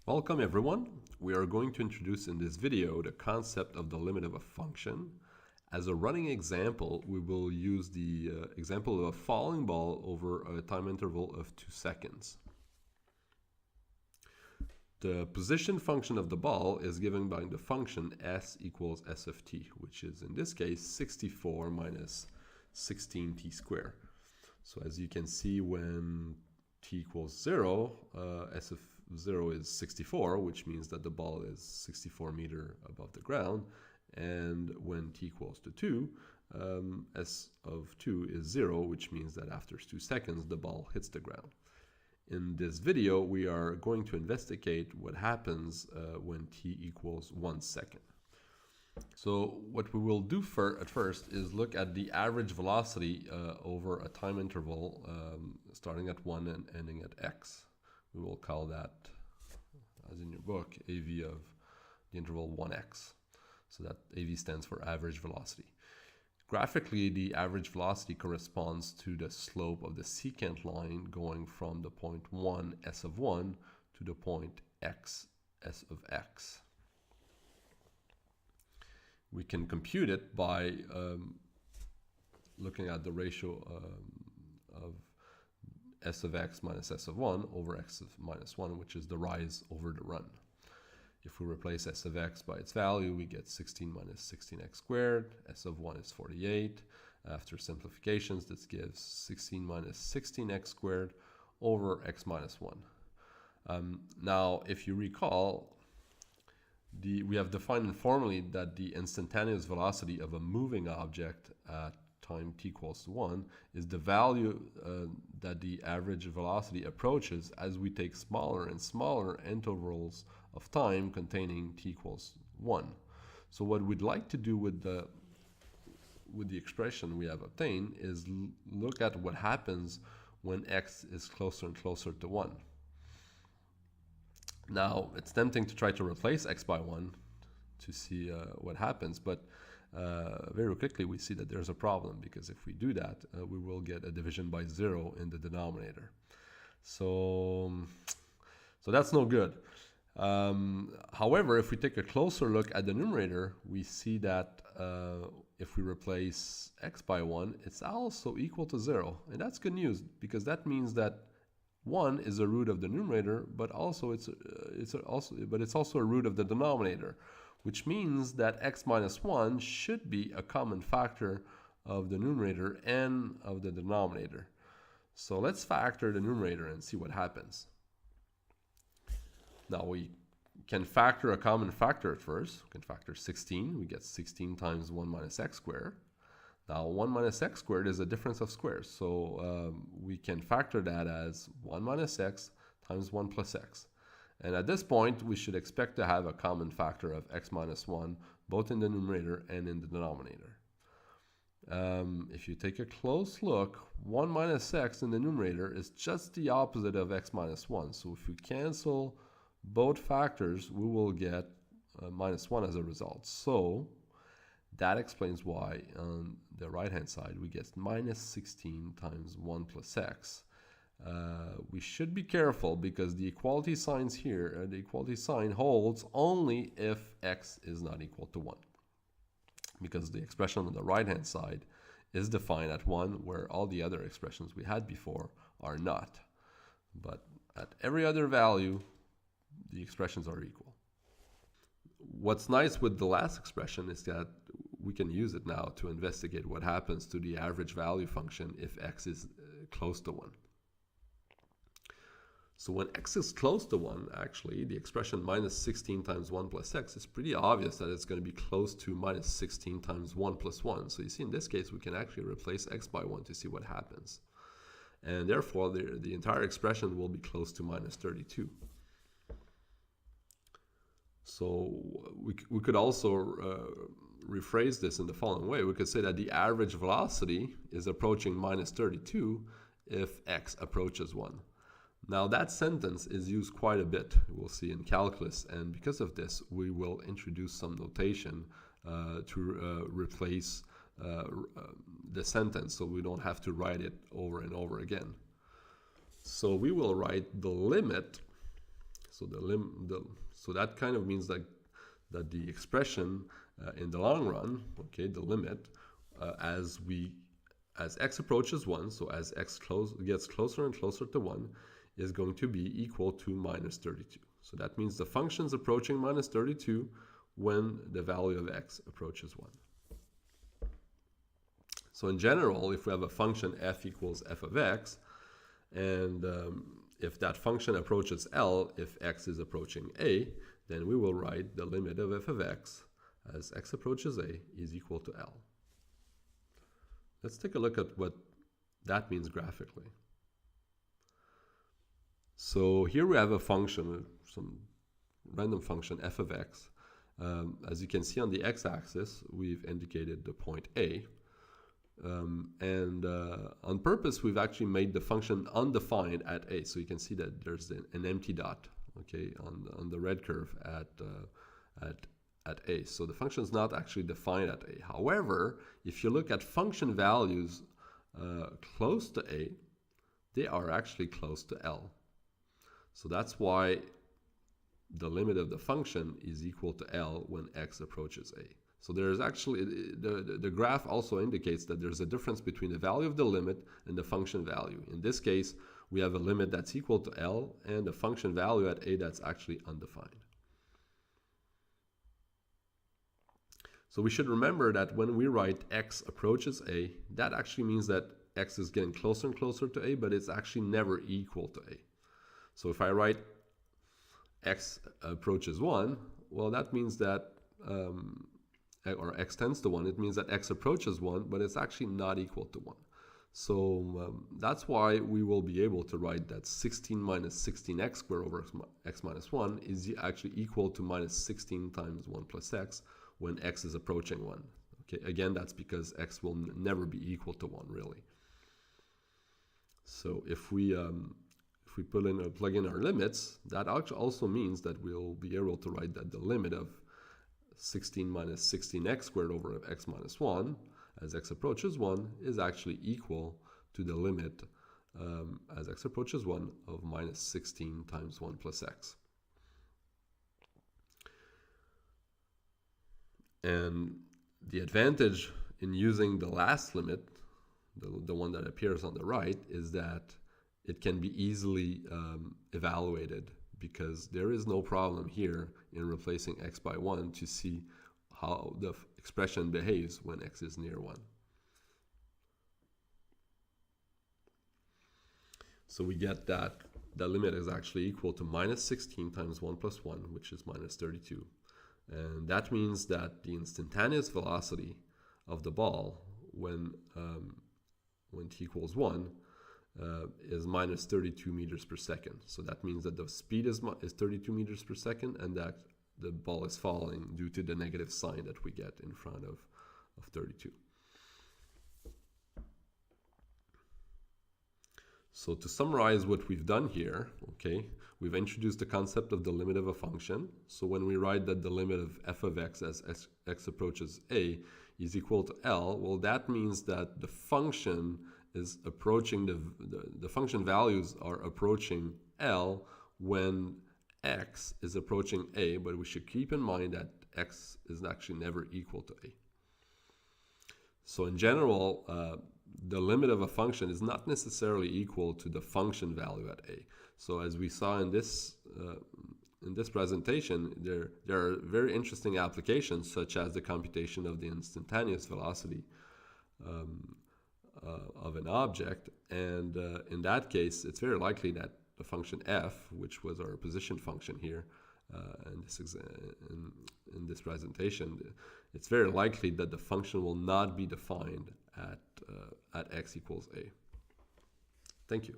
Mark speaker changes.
Speaker 1: Welcome everyone. We are going to introduce in this video the concept of the limit of a function. As a running example, we will use the example of a falling ball over a time interval of 2 seconds. The position function of the ball is given by the function s equals s of t, which is in this case 64 minus 16t squared. So as you can see, when t equals 0, s of 0 is 64, which means that the ball is 64 meters above the ground. And when t equals to 2, s of 2 is 0, which means that after 2 seconds the ball hits the ground. In this video, we are going to investigate what happens when t equals 1 second. So what we will do at first is look at the average velocity over a time interval starting at 1 and ending at x. We will call that, as in your book, AV of the interval 1x. So that AV stands for average velocity. Graphically, the average velocity corresponds to the slope of the secant line going from the point 1, s of 1, to the point x, s of x. We can compute it by looking at the ratio of s of x minus s of 1 over x of minus 1, which is the rise over the run. If we replace s of x by its value, we get 16 minus 16x squared. S of 1 is 48. After simplifications, this gives 16 minus 16x squared over x minus 1. Now, if you recall, we have defined informally that the instantaneous velocity of a moving object at time t equals to 1 is the value that the average velocity approaches as we take smaller and smaller intervals of time containing t equals 1. So what we'd like to do with the expression we have obtained is look at what happens when x is closer and closer to 1. Now, it's tempting to try to replace x by 1 to see what happens, but very quickly we see that there's a problem, because if we do that, we will get a division by 0 in the denominator. So that's no good. However, if we take a closer look at the numerator, we see that if we replace x by 1, it's also equal to 0. And that's good news, because that means that 1 is a root of the numerator, but it's also a root of the denominator, which means that x minus 1 should be a common factor of the numerator and of the denominator. So let's factor the numerator and see what happens. Now we can factor a common factor at first. We can factor 16. We get 16 times 1 minus x squared. Now 1 minus x squared is a difference of squares. So we can factor that as 1 minus x times 1 plus x. And at this point, we should expect to have a common factor of x minus 1, both in the numerator and in the denominator. If you take a close look, 1 minus x in the numerator is just the opposite of x minus 1. So if we cancel both factors, we will get minus 1 as a result. So that explains why on the right-hand side we get minus 16 times 1 plus x. We should be careful, because the equality signs here, the equality sign holds only if x is not equal to 1. Because the expression on the right-hand side is defined at 1, where all the other expressions we had before are not. But at every other value, the expressions are equal. What's nice with the last expression is that we can use it now to investigate what happens to the average value function if x is close to 1. So when x is close to 1, actually, the expression minus 16 times 1 plus x is pretty obvious that it's going to be close to minus 16 times 1 plus 1. So you see, in this case, we can actually replace x by 1 to see what happens. And therefore, the entire expression will be close to minus 32. So we could also rephrase this in the following way. We could say that the average velocity is approaching minus 32 if x approaches 1. Now that sentence is used quite a bit, we'll see in calculus, and because of this we will introduce some notation to replace the sentence, so we don't have to write it over and over again. So we will write the limit So so that kind of means that the expression in the long run, okay, the limit as x approaches 1, so as x gets closer and closer to 1, is going to be equal to minus 32. So that means the function's approaching minus 32 when the value of x approaches 1. So in general, if we have a function f equals f of x, and if that function approaches L, if x is approaching a, then we will write the limit of f of x as x approaches a is equal to L. Let's take a look at what that means graphically. So here we have a function, some random function f of x. As you can see on the x-axis, we've indicated the point A. On purpose, we've actually made the function undefined at a. So you can see that there's an empty dot, okay, on the red curve at a. So the function is not actually defined at a. However, if you look at function values close to a, they are actually close to L. So that's why the limit of the function is equal to L when x approaches a. So there's actually, the graph also indicates that there's a difference between the value of the limit and the function value. In this case, we have a limit that's equal to L and a function value at a that's actually undefined. So we should remember that when we write x approaches a, that actually means that x is getting closer and closer to a, but it's actually never equal to a. So if I write x approaches 1, well, that means that, or x tends to 1, it means that x approaches 1, but it's actually not equal to 1. So that's why we will be able to write that 16 minus 16x squared over x minus 1 is actually equal to minus 16 times 1 plus x when x is approaching 1. Okay, again, that's because x will never be equal to 1, really. So if we plug in our limits, that also means that we'll be able to write that the limit of 16 minus 16x squared over x minus 1 as x approaches 1 is actually equal to the limit as x approaches 1 of minus 16 times 1 plus x. And the advantage in using the last limit, the one that appears on the right, is that it can be easily evaluated, because there is no problem here in replacing x by 1 to see how the expression behaves when x is near 1. So we get that the limit is actually equal to minus 16 times 1 plus 1, which is minus 32. And that means that the instantaneous velocity of the ball when t equals 1 is minus 32 meters per second. So that means that the speed is 32 meters per second, and that the ball is falling due to the negative sign that we get in front of 32. So to summarize what we've done here, okay, we've introduced the concept of the limit of a function. So when we write that the limit of f of x as x approaches a is equal to L, well, that means that the function is approaching, the function values are approaching L when x is approaching a, but we should keep in mind that x is actually never equal to a. So in general, the limit of a function is not necessarily equal to the function value at a. So as we saw in this presentation, there are very interesting applications, such as the computation of the instantaneous velocity of an object, and in that case, it's very likely that the function f, which was our position function here in this presentation, it's very likely that the function will not be defined at x equals a. Thank you.